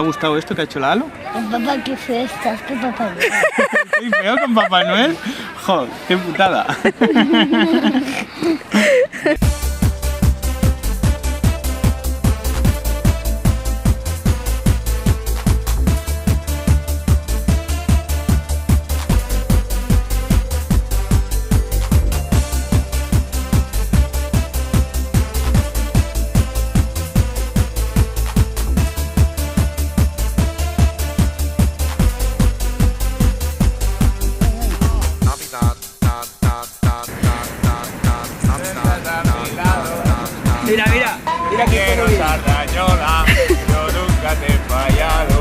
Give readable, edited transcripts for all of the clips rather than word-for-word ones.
¿Te ha gustado esto que ha hecho Lalo? Papá, qué feo estás, qué Papá Noel. ¿Estoy feo con Papá Noel? ¡Joder, qué putada! Mira, mira, mira que quiero Cerdanyola, yo nunca te he fallado.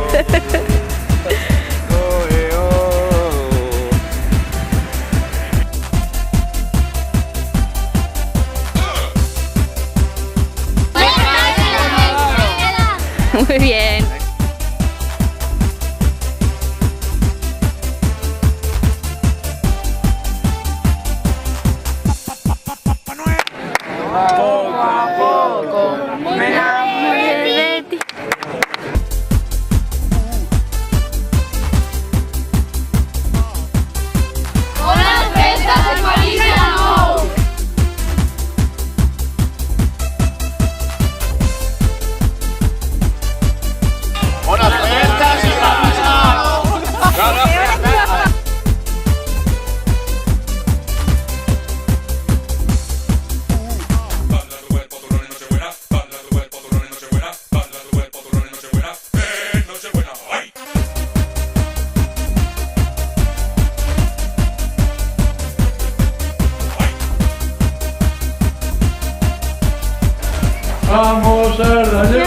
Muy bien. Poco a poco me enamoré de ti. ¡Buenas fiestas, hermanito! ¡Buenas fiestas, ¡Vamos, Cerdanyola!